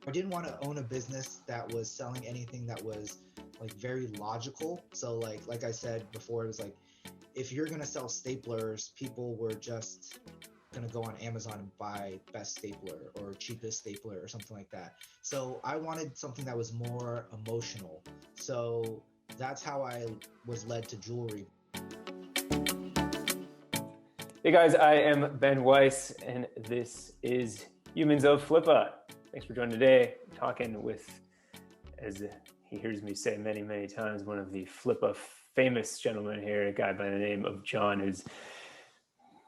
I didn't want to own a business that was selling anything that was like very logical. So like I said before, it was like if you're gonna sell staplers, people were just gonna go on Amazon and buy best stapler or cheapest stapler or something like that. So I wanted something that was more emotional. So that's how I was led to jewelry. Hey guys, I am Ben Weiss, and this is Humans of Flippa. Thanks for joining today. I'm talking with, as he hears me say many, many times, one of the Flippa famous gentlemen here, a guy by the name of John, who's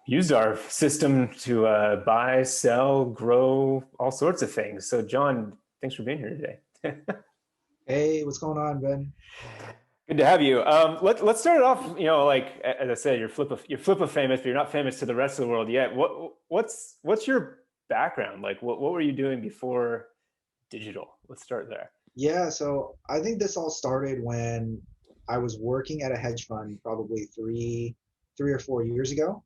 used our system to buy, sell, grow, all sorts of things. So, John, thanks for being here today. Hey, what's going on, Ben? Good to have you. Let's start it off. Like as I said, you're Flippa famous, but you're not famous to the rest of the world yet. What's your background? Like, what were you doing before digital? Let's start there. Yeah, so I think this all started when I was working at a hedge fund probably three or 4 years ago.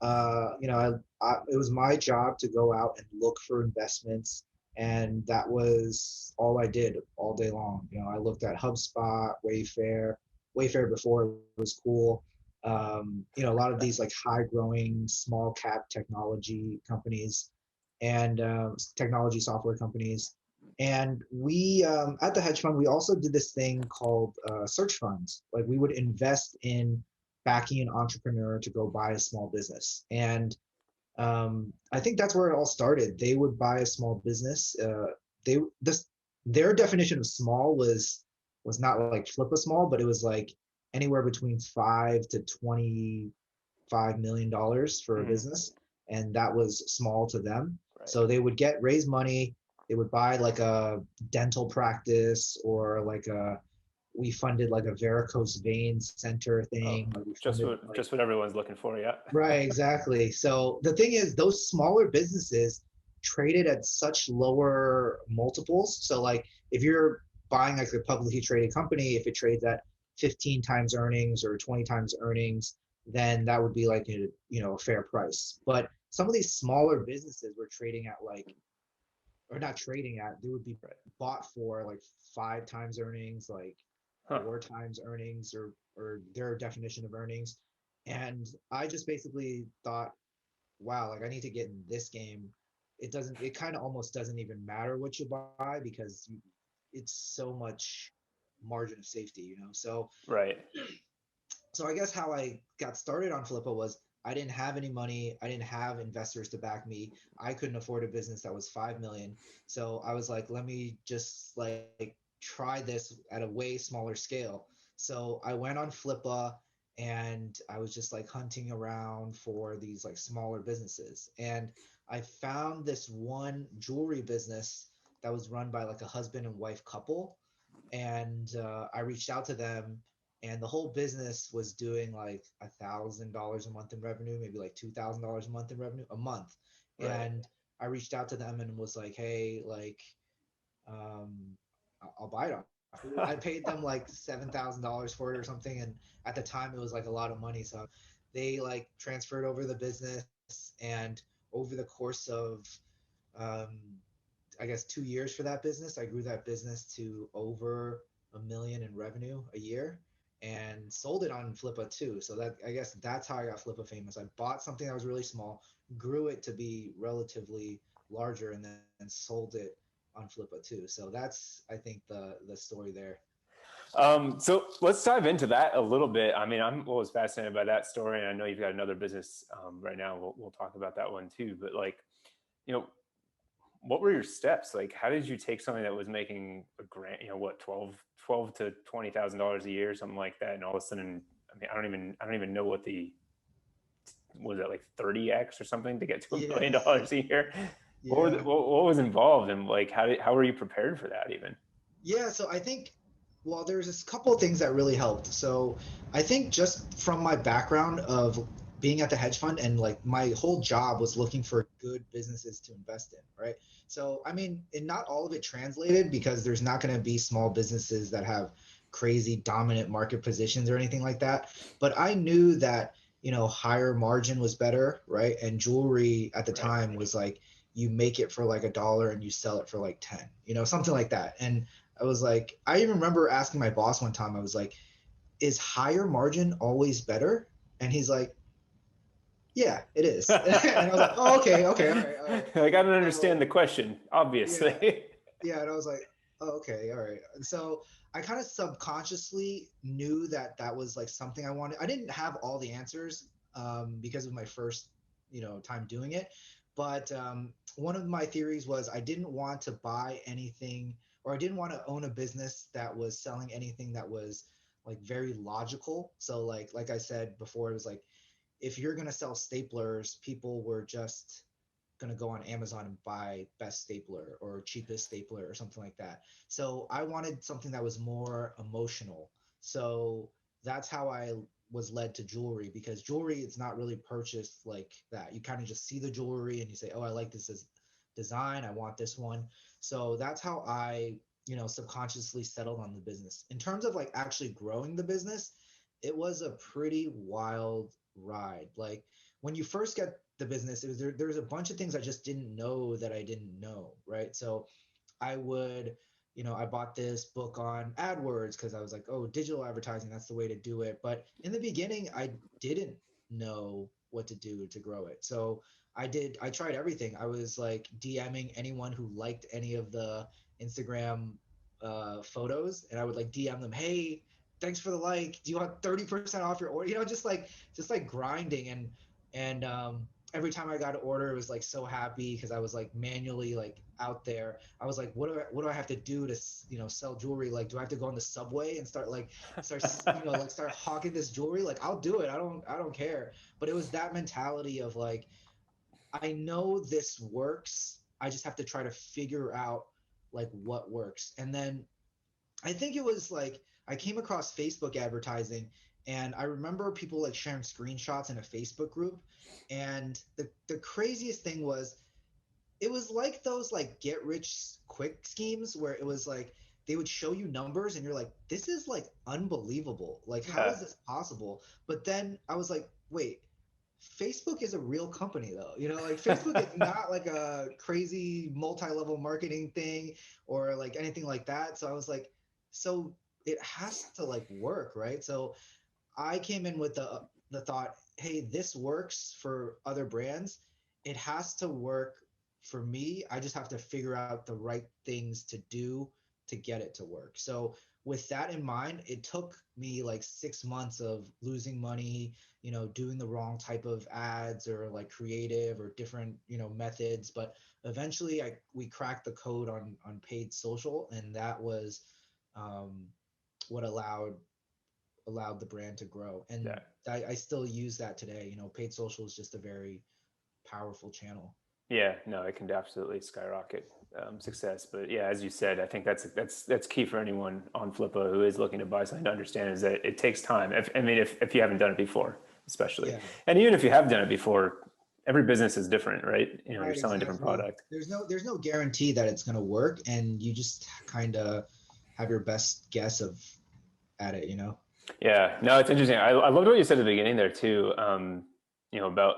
It was my job to go out and look for investments, and that was all I did all day long. I looked at HubSpot, Wayfair before it was cool. A lot of these like high growing small cap technology companies and technology software companies. And we at the hedge fund, we also did this thing called search funds. Like we would invest in backing an entrepreneur to go buy a small business. And I think that's where it all started. They would buy a small business. They this Their definition of small was not like Flippa small, but it was like anywhere between $5 to $25 million for a Mm-hmm. business, and that was small to them. Right. So they would raise money. They would buy like a dental practice or like a we funded like a varicose vein center Oh, thing. Like we just funded what like just what everyone's looking for. Yeah. right, exactly. So the thing is, those smaller businesses traded at such lower multiples. So like if you're buying like a publicly traded company, if it trades at 15 times earnings or 20 times earnings, then that would be like a fair price. But some of these smaller businesses were trading at like or not trading at, they would be Right. bought for like 5 times earnings, like Huh. 4 times earnings, or their definition of earnings. And I just basically thought, wow, like I need to get in this game. It kind of almost doesn't even matter what you buy because it's so much margin of safety. Right. So I guess how I got started on Flippa was I didn't have any money. I didn't have investors to back me. I couldn't afford a business that was 5 million. So I was like, let me just like try this at a way smaller scale. So I went on Flippa and I was just like hunting around for these like smaller businesses. And I found this one jewelry business that was run by like a husband and wife couple. And I reached out to them, and the whole business was doing like $1,000 a month in revenue, maybe like $2,000 a month in revenue a month. Right. And I reached out to them and was like, hey, like, um, I'll buy it off you. I paid them like $7,000 for it or something, and at the time it was like a lot of money. So they like transferred over the business, and over the course of um, I guess 2 years for that business, I grew that business to over 1 million in revenue a year and sold it on Flippa too. So that I guess that's how I got Flippa famous. I bought something that was really small, grew it to be relatively larger, and then sold it on Flippa too. So that's I think the story there. So let's dive into that a little bit. I mean, I'm always fascinated by that story, and I know you've got another business right now. We'll talk about that one too. But like, you know, what were your steps? Like, how did you take something that was making a grant, what, 12 to $20,000 a year, something like that, and all of a sudden, I mean, I don't even know what was it, like 30x or something to get to $1 million Yes. a year? Yeah. What was involved, and like, how were you prepared for that even? Yeah, so I think, well, there's this couple of things that really helped. So I think just from my background of being at the hedge fund and like my whole job was looking for good businesses to invest in, right? So I mean, and not all of it translated because there's not going to be small businesses that have crazy dominant market positions or anything like that. But I knew that, higher margin was better, right? And jewelry at the Right. time was like you make it for like $1 and you sell it for like 10, something like that. And I was like, I even remember asking my boss one time, I was like, is higher margin always better? And he's like, yeah, it is. And I was like, oh, okay, okay, all right, all right. Like, I don't understand So the question, yeah, obviously. yeah. And I was like, oh, okay, all right. And so I kind of subconsciously knew that that was like something I wanted. I didn't have all the answers because of my first, time doing it. But one of my theories was I didn't want to buy anything, or I didn't want to own a business that was selling anything that was like very logical. So like I said before, it was like, if you're going to sell staplers, people were just going to go on Amazon and buy best stapler or cheapest stapler or something like that. So I wanted something that was more emotional. So that's how I was led to jewelry, because jewelry is not really purchased like that. You kind of just see the jewelry and you say, oh, I like this design. I want this one. So that's how I, subconsciously settled on the business. In terms of like actually growing the business, it was a pretty wild ride. Like when you first get the business, it was there was a bunch of things I just didn't know that I didn't know, right? So I would, I bought this book on AdWords because I was like, oh, digital advertising, that's the way to do it. But in the beginning, I didn't know what to do to grow it. So I tried everything. I was like DMing anyone who liked any of the Instagram photos, and I would like DM them, hey, thanks for the like. Do you want 30% off your order? Just like grinding. And every time I got an order, it was like so happy because I was like manually like out there. I was like, what do I have to do to sell jewelry? Like, do I have to go on the subway and start hawking this jewelry? Like, I'll do it. I don't care. But it was that mentality of like, I know this works. I just have to try to figure out like what works. And then I think it was like I came across Facebook advertising, and I remember people like sharing screenshots in a Facebook group. And the craziest thing was, it was like those like get rich quick schemes where it was like they would show you numbers and you're like, this is like unbelievable. Like, how Yeah. is this possible? But then I was like, wait, Facebook is a real company though. Like Facebook is not like a crazy multi-level marketing thing or like anything like that. So I was like, so it has to like work, right? So I came in with the thought, hey, this works for other brands. It has to work for me. I just have to figure out the right things to do to get it to work. So with that in mind, it took me like 6 months of losing money, doing the wrong type of ads or like creative or different, methods. But eventually we cracked the code on paid social, and that was um, what allowed the brand to grow. And Yeah. I still use that today. Paid social is just a very powerful channel. Yeah, no, it can absolutely skyrocket success. But yeah, as you said, I think that's key for anyone on Flippa who is looking to buy something to understand is that it takes time. If you haven't done it before, especially, Yeah, and even if you have done it before, every business is different, right? You're right, selling a different exactly. product. There's no guarantee that it's going to work, and you just kind of have your best guess of at it. Yeah, no, it's interesting. I loved what you said at the beginning there too. About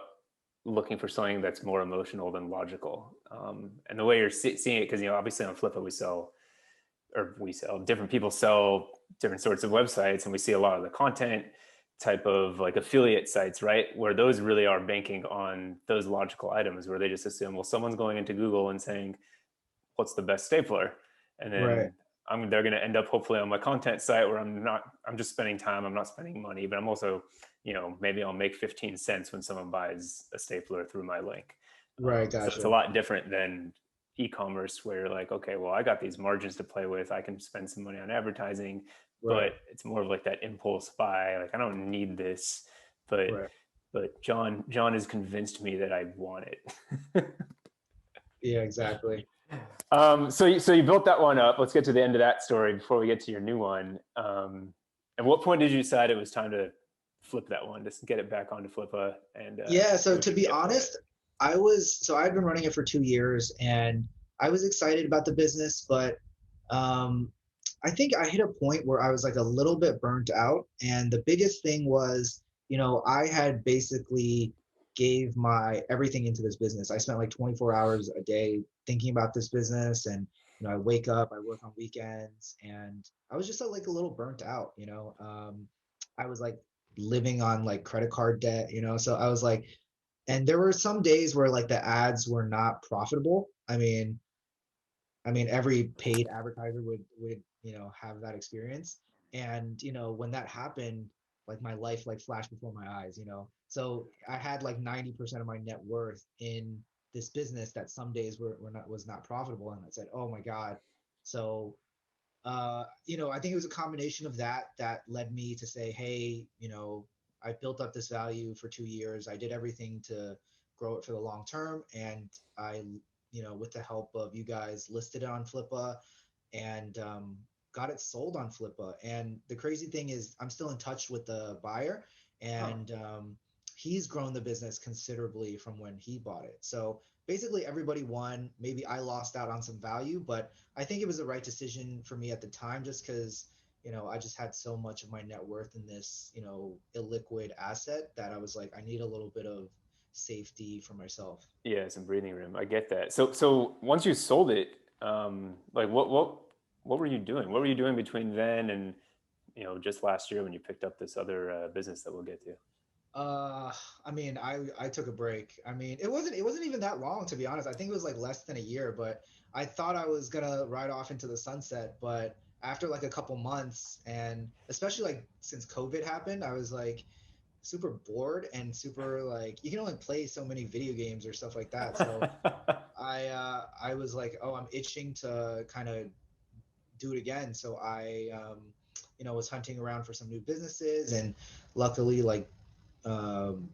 looking for something that's more emotional than logical, and the way you're seeing it, because obviously on Flippa we sell different people sell different sorts of websites, and we see a lot of the content type of like affiliate sites, right, where those really are banking on those logical items, where they just assume, well, someone's going into Google and saying, what's the best stapler, and Right, then they're going to end up hopefully on my content site where I'm just spending time, I'm not spending money, but I'm also, maybe I'll make 15 cents when someone buys a stapler through my link. right, So it's a gotcha. lot different than e-commerce, where you're like, okay, well, I got these margins to play with, I can spend some money on advertising, Right, but it's more of like that impulse buy. Like, I don't need this, but right. John has convinced me that I want it. Yeah, exactly. So you built that one up. Let's get to the end of that story before we get to your new one. At what point did you decide it was time to flip that one, just get it back onto Flippa and Yeah, see so what to you can be get for it? honest, I'd been running it for 2 years, and I was excited about the business, but um, I think I hit a point where I was like a little bit burnt out. And the biggest thing was, I had basically gave my everything into this business. I spent like 24 hours a day thinking about this business, and I wake up, I work on weekends, and I was just like a little burnt out. I was like living on like credit card debt, so I was like, and there were some days where like the ads were not profitable. I mean, every paid advertiser would have that experience. And when that happened, like my life like flashed before my eyes. So I had like 90% of my net worth in this business that some days was not profitable, and I said, oh my God. So I think it was a combination of that led me to say, hey, I built up this value for 2 years. I did everything to grow it for the long term, and I, with the help of you guys, listed it on Flippa, and got it sold on Flippa. And the crazy thing is, I'm still in touch with the buyer, and he's grown the business considerably from when he bought it. So basically, everybody won. Maybe I lost out on some value, but I think it was the right decision for me at the time, just because I just had so much of my net worth in this illiquid asset that I was like, I need a little bit of safety for myself. Yeah, some breathing room. I get that. So once you sold it, like what were you doing? What were you doing between then and just last year when you picked up this other business that we'll get to? Uh, I mean, I took a break. I mean, it wasn't even that long, to be honest. I think it was like less than a year, but I thought I was gonna ride off into the sunset. But after like a couple months, and especially like since COVID happened, I was like super bored and super like, you can only play so many video games or stuff like that. So I was like, oh, I'm itching to kind of do it again. So I was hunting around for some new businesses, and luckily like um,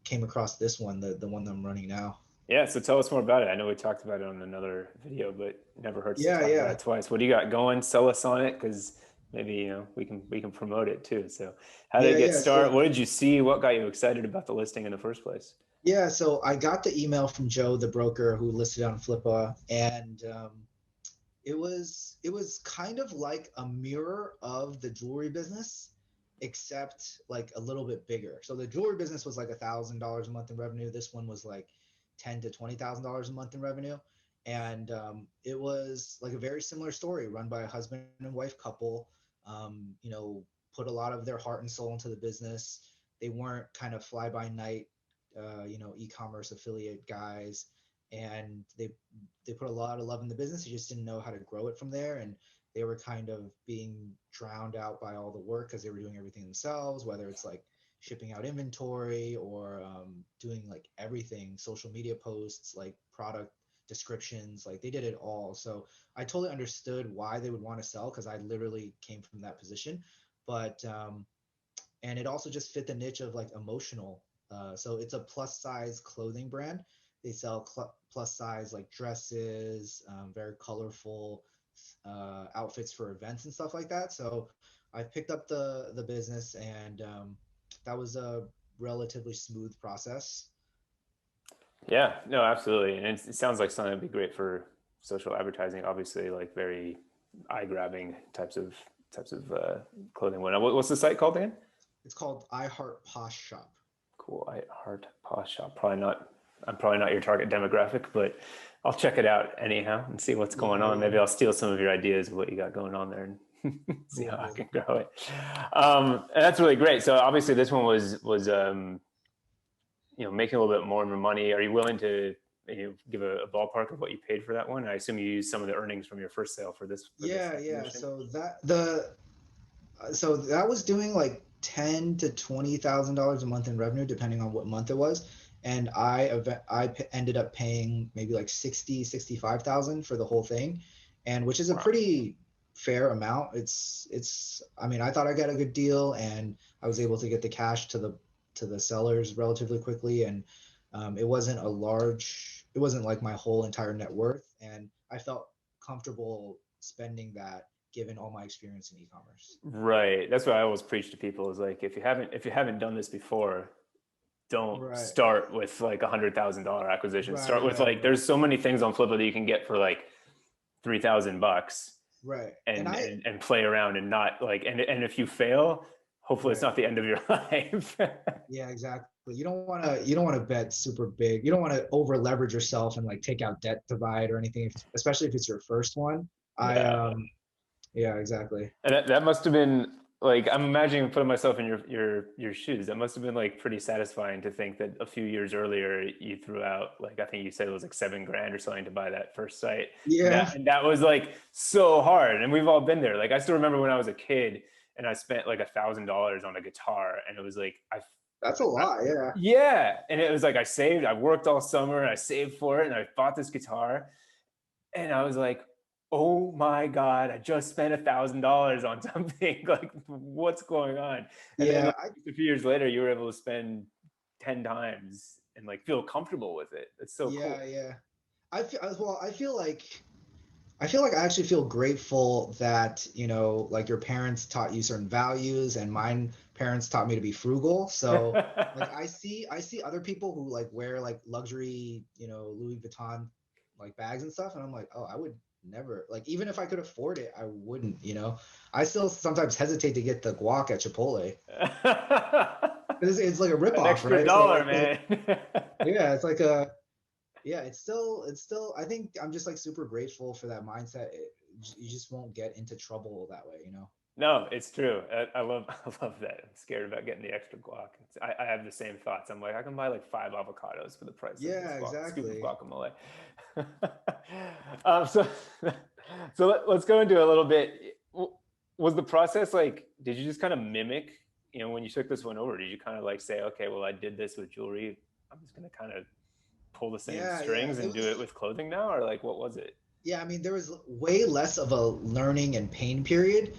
came across this one, the one that I'm running now. Yeah, so tell us more about it. I know we talked about it on another video, but never hurts to Yeah, talk about yeah, it twice. What do you got going? Sell us on it, because maybe we can promote it too. So how did it yeah, get yeah. started? So What did you see? What got you excited about the listing in the first place? yeah, so I got the email from Joe, the broker who listed on Flippa, and it was kind of like a mirror of the jewelry business, except like a little bit bigger. So the jewelry business was like $1,000 a month in revenue. This one was like $10,000 to $20,000 a month in revenue, and it was like a very similar story, run by a husband and wife couple. Put a lot of their heart and soul into the business. They weren't kind of fly by night, e-commerce affiliate guys, and they put a lot of love in the business. They just didn't know how to grow it from there, and they were kind of being drowned out by all the work because they were doing everything themselves, whether it's like shipping out inventory or doing like everything, social media posts, like product descriptions, like they did it all. So I totally understood why they would want to sell, because I literally came from that position. But and it also just fit the niche of like emotional. So it's a plus size clothing brand. They sell plus size like dresses, very colorful outfits for events and stuff like that. So I picked up the business, and that was a relatively smooth process. Yeah, no, absolutely. And it sounds like something that'd be great for social advertising, obviously, like very eye-grabbing types of clothing. What's the site called again? It's called I Heart Posh Shop. Cool. I Heart Posh Shop. Probably not. I'm probably not your target demographic, but I'll check it out anyhow and see what's going Yeah, on. yeah, Maybe I'll steal some of your ideas of what you got going on there and see cool, how I cool. can grow it. And that's really great. So obviously this one was making a little bit more money. Are you willing to give a ballpark of what you paid for that one? I assume you used some of the earnings from your first sale for this Yeah, yeah. acquisition. So that was doing like $10,000 to $20,000 a month in revenue, depending on what month it was. And ended up paying maybe like 65,000 for the whole thing, and which is a Wow. pretty fair amount. I mean, I thought I got a good deal, and I was able to get the cash to the sellers relatively quickly, and it wasn't like my whole entire net worth, and I felt comfortable spending that given all my experience in e-commerce. Right. That's what I always preach to people is like if you haven't done this before, don't Right, start with like $100,000 acquisition. Start right, with right, like right, there's so many things on Flippa that you can get for like $3,000 right. And and play around and not like and if you fail, hopefully it's right. not the end of your life. Yeah, exactly. You don't want to bet super big. You don't want to over leverage yourself and like take out debt to buy it or anything, especially if it's your first one. I Yeah. Yeah, exactly. And that must have been like, I'm imagining putting myself in your shoes. That must have been like pretty satisfying to think that a few years earlier you threw out, like, I think you said it was like 7 grand or something to buy that first site. Yeah, And that was like so hard. And we've all been there. Like, I still remember when I was a kid and I spent like $1,000 on a guitar, and it was like that's a lot. Yeah. yeah. And it was like I worked all summer and I saved for it and I bought this guitar, and I was like, oh my God, I just spent $1,000 on something. Like, what's going on? And then Yeah, like, a few years later, you were able to spend 10 times and like feel comfortable with it. It's so cool. yeah. Well, I feel like I actually feel grateful that, like your parents taught you certain values and mine parents taught me to be frugal. So like I see other people who like wear like luxury, Louis Vuitton like bags and stuff, and I'm like, "Oh, I would never, like, even if I could afford it, I wouldn't. I still sometimes hesitate to get the guac at Chipotle. It's like a An ripoff, extra right? So dollar, like man. yeah, it's like a yeah, it's still I think I'm just like super grateful for that mindset. You just won't get into trouble that way. No, it's true. I love I love that. I'm scared about getting the extra guac. I have the same thoughts. I'm like, I can buy like 5 avocados for the price of this Yeah, scoop of exactly. guacamole. So let's go into a little bit. Was the process like, did you just kind of mimic, when you took this one over, did you kind of like say, okay, well, I did this with jewelry, I'm just going to kind of pull the same Yeah. strings and do it with clothing now? Or like, what was it? Yeah, I mean, there was way less of a learning and pain period.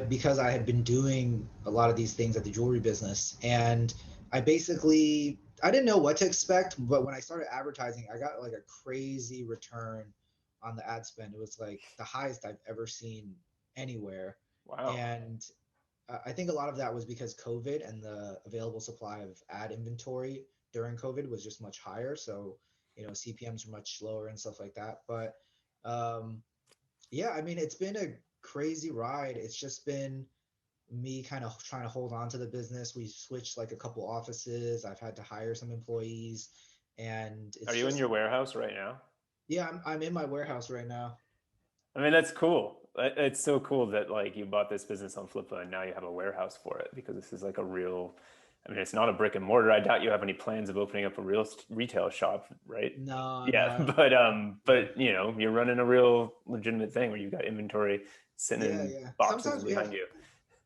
Because I had been doing a lot of these things at the jewelry business, and I didn't know what to expect, but when I started advertising, I got like a crazy return on the ad spend. It was like the highest I've ever seen anywhere. Wow. And I think a lot of that was because COVID and the available supply of ad inventory during COVID was just much higher. So, CPMs were much slower and stuff like that. But um, yeah, I mean, it's been a crazy ride. It's just been me kind of trying to hold on to the business. We switched like a couple offices. I've had to hire some employees, and Are it's you in just your warehouse right now? yeah, I'm in my warehouse right now. I mean, that's cool. It's so cool that like you bought this business on Flippa and now you have a warehouse for it, because this is like a real, I mean, it's not a brick and mortar. I doubt you have any plans of opening up a real retail shop, right? No, Yeah, I don't. Yeah, but you're running a real legitimate thing where you've got inventory sitting in yeah. boxes behind you.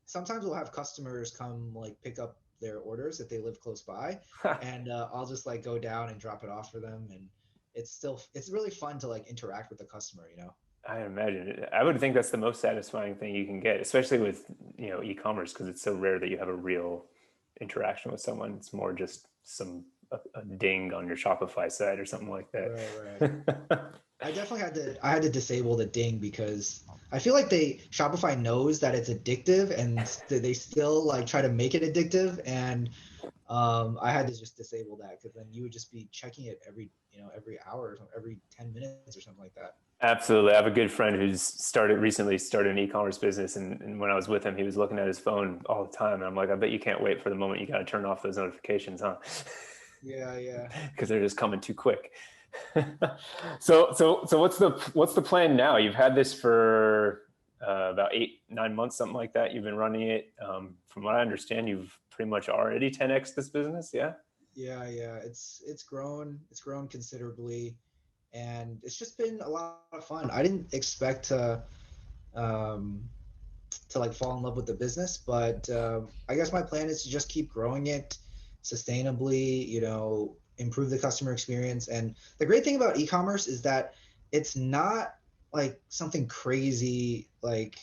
Sometimes we'll have customers come like pick up their orders if they live close by, and I'll just like go down and drop it off for them, and it's really fun to like interact with the customer. I imagine it. I would think that's the most satisfying thing you can get, especially with e-commerce, because it's so rare that you have a real interaction with someone. It's more just a ding on your Shopify site or something like Right. that. I had to disable the ding because I feel like Shopify knows that it's addictive, and they still like try to make it addictive, and I had to just disable that because then you would just be checking it every hour or something, every 10 minutes or something like that. Absolutely. I have a good friend who's recently started an e-commerce business. And when I was with him, he was looking at his phone all the time. And I'm like, I bet you can't wait for the moment you got to turn off those notifications, huh? Yeah. Because they're just coming too quick. So what's the plan now? You've had this for about 8-9 months, something like that. You've been running it. From what I understand, you've pretty much already 10x this business. Yeah. Yeah. It's grown considerably, and it's just been a lot of fun. I didn't expect um, to like fall in love with the business, but I guess my plan is to just keep growing it sustainably, improve the customer experience. And the great thing about e-commerce is that it's not like something crazy like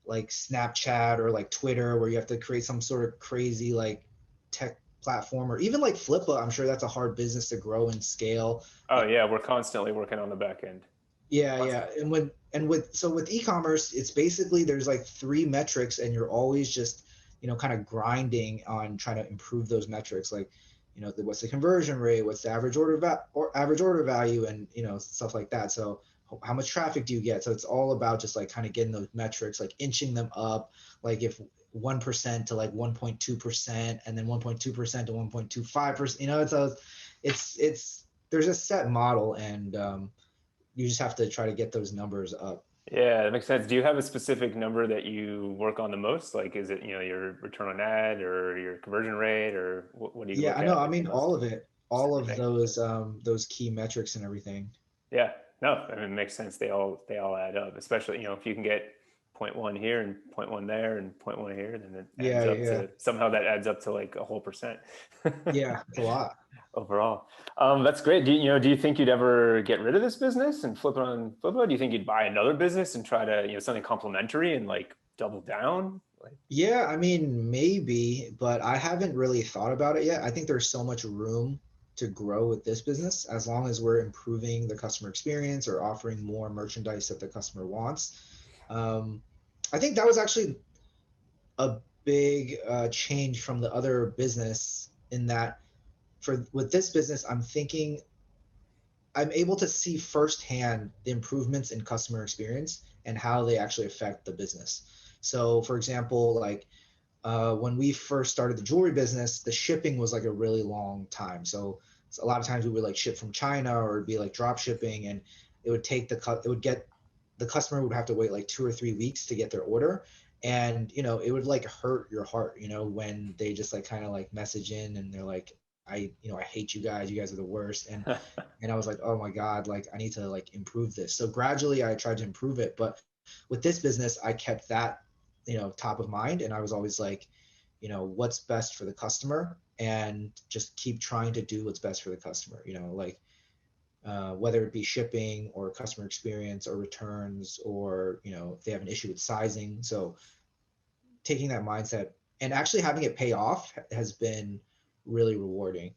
Snapchat or like Twitter where you have to create some sort of crazy like tech platform, or even like Flippa. I'm sure that's a hard business to grow and scale. Oh yeah, we're constantly working on the back end. Yeah. Constantly. And with e-commerce, it's basically there's like three metrics, and you're always just kind of grinding on trying to improve those metrics, like what's the conversion rate, what's the average order value, and stuff like that. So how much traffic do you get? So it's all about just like kind of getting those metrics, like inching them up, like if 1% to like 1.2%, and then 1.2% to 1.25%, so it's there's a set model, and you just have to try to get those numbers up. Yeah, that makes sense. Do you have a specific number that you work on the most? Like, is it, your return on ad or your conversion rate, or what do you Yeah, I look know. at I like the mean, most? all of it, all of Everything. those key metrics and everything. Yeah, no, I mean, it makes sense. They all add up, especially, if you can get point 0.1 here and point 0.1 there and point 0.1 here, then it Yeah, adds up yeah, to somehow that adds up to like a whole percent yeah. It's a lot. overall. That's great. Do you think you'd ever get rid of this business and flip it on Flippa? Do you think you'd buy another business and try to, something complementary and like double down? Like, Yeah, I mean, maybe, but I haven't really thought about it yet. I think there's so much room to grow with this business as long as we're improving the customer experience or offering more merchandise that the customer wants. Um, I think that was actually a big change from the other business, in that for with this business, I'm able to see firsthand the improvements in customer experience and how they actually affect the business. So, for example, like when we first started the jewelry business, the shipping was like a really long time. So a lot of times we would like ship from China, or it'd be like drop shipping, and it would take it would get the customer would have to wait like 2 or 3 weeks to get their order. And it would like hurt your heart, when they just like kind of like message in and they're like, I hate you guys. You guys are the worst. And I was like, oh my God, like I need to like improve this. So gradually I tried to improve it. But with this business, I kept that, top of mind. And I was always like, what's best for the customer, and just keep trying to do what's best for the customer, like whether it be shipping or customer experience or returns, or, if they have an issue with sizing. So taking that mindset and actually having it pay off has been really rewarding.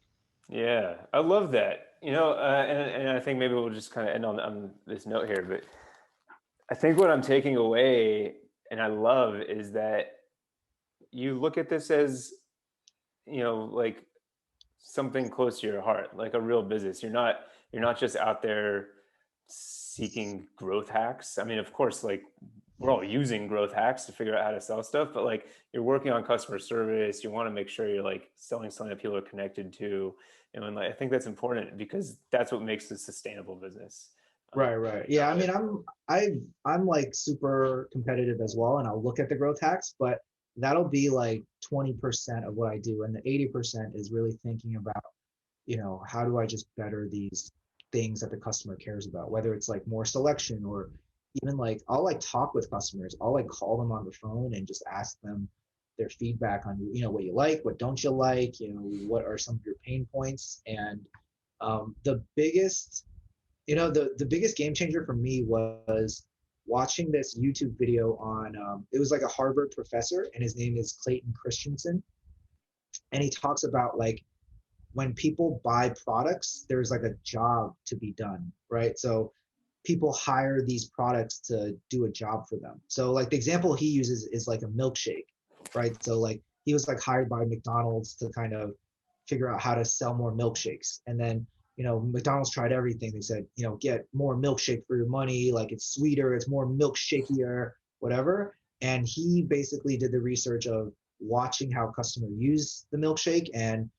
yeah, I love that. And I think maybe we'll just kind of end on this note here, but I think what I'm taking away and I love is that you look at this as, like something close to your heart, like a real business. You're not just out there seeking growth hacks. I mean, of course, like we're all using growth hacks to figure out how to sell stuff, but like you're working on customer service. You want to make sure you're like selling something that people are connected to. And like, I think that's important because that's what makes a sustainable business. Right, right. Yeah, I If mean, I'm like super competitive as well, and I'll look at the growth hacks, but that'll be like 20% of what I do, and the 80% is really thinking about, how do I just better these things that the customer cares about, whether it's like more selection, or even like I'll like talk with customers. I'll like call them on the phone and just ask them their feedback on, what you like, what don't you like, what are some of your pain points. And the biggest the biggest game changer for me was watching this YouTube video on it was like a Harvard professor, and his name is Clayton Christensen. And he talks about like when people buy products, there's like a job to be done, right? So people hire these products to do a job for them. So like the example he uses is like a milkshake, right? So like he was like hired by McDonald's to kind of figure out how to sell more milkshakes. And then, McDonald's tried everything. They said, get more milkshake for your money. Like it's sweeter, it's more milkshakier, whatever. And he basically did the research of watching how customers use the milkshake. And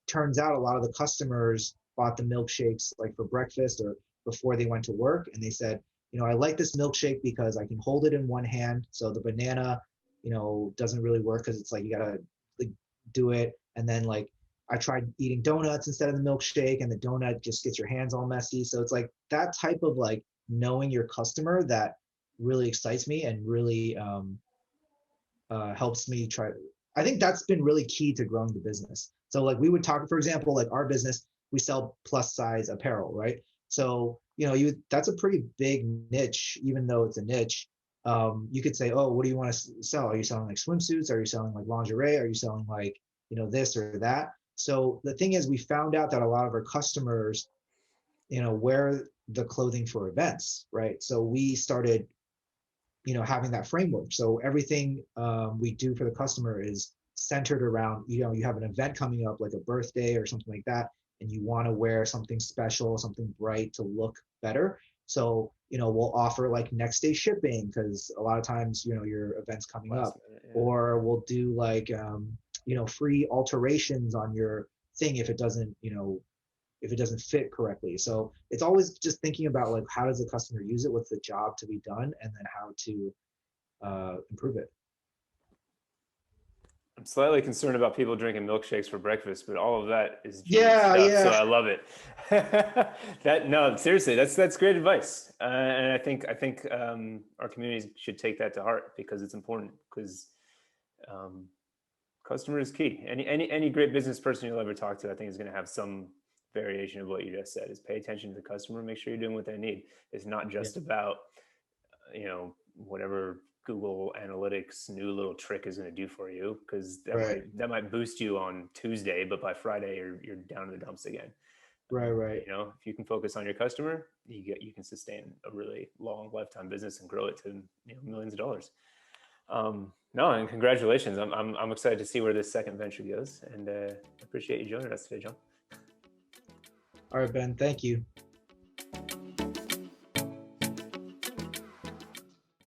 turns out a lot of the customers bought the milkshakes like for breakfast or before they went to work. And they said, I like this milkshake because I can hold it in one hand. So the banana, doesn't really work because it's like you gotta like do it. And then like I tried eating donuts instead of the milkshake, and the donut just gets your hands all messy. So it's like that type of like knowing your customer that really excites me and really helps me try. I think that's been really key to growing the business. So like we would talk, for example, like our business, we sell plus size apparel, right? So that's a pretty big niche, even though it's a niche. You could say, oh, what do you want to sell? Are you selling like swimsuits? Are you selling like lingerie? Are you selling like this or that? So the thing is, we found out that a lot of our customers, wear the clothing for events, right? So we started having that framework. So everything we do for the customer is centered around, you have an event coming up like a birthday or something like that. and you want to wear something special, something bright to look better. So, we'll offer like next day shipping because a lot of times, your event's coming Last up, minute, yeah. or we'll do like, free alterations on your thing if it doesn't fit correctly. So it's always just thinking about like, how does the customer use it? What's the job to be done? And then how to improve it. I'm slightly concerned about people drinking milkshakes for breakfast, but all of that is genius Yeah, stuff. So yeah. I love it. No, seriously, that's great advice, and I think our communities should take that to heart because it's important. Because um, customer is key. Any great business person you'll ever talk to, I think, is going to have some variation of what you just said. Is pay attention to the customer, make sure you're doing what they need. It's not Yeah. just about whatever Google Analytics new little trick is going to do for you, because Right, that might boost you on Tuesday, but by Friday you're down in the dumps again. right, right. If you can focus on your customer, you can sustain a really long lifetime business and grow it to millions of dollars. No, and congratulations. I'm excited to see where this second venture goes, and appreciate you joining us today, John. All right, Ben, thank you.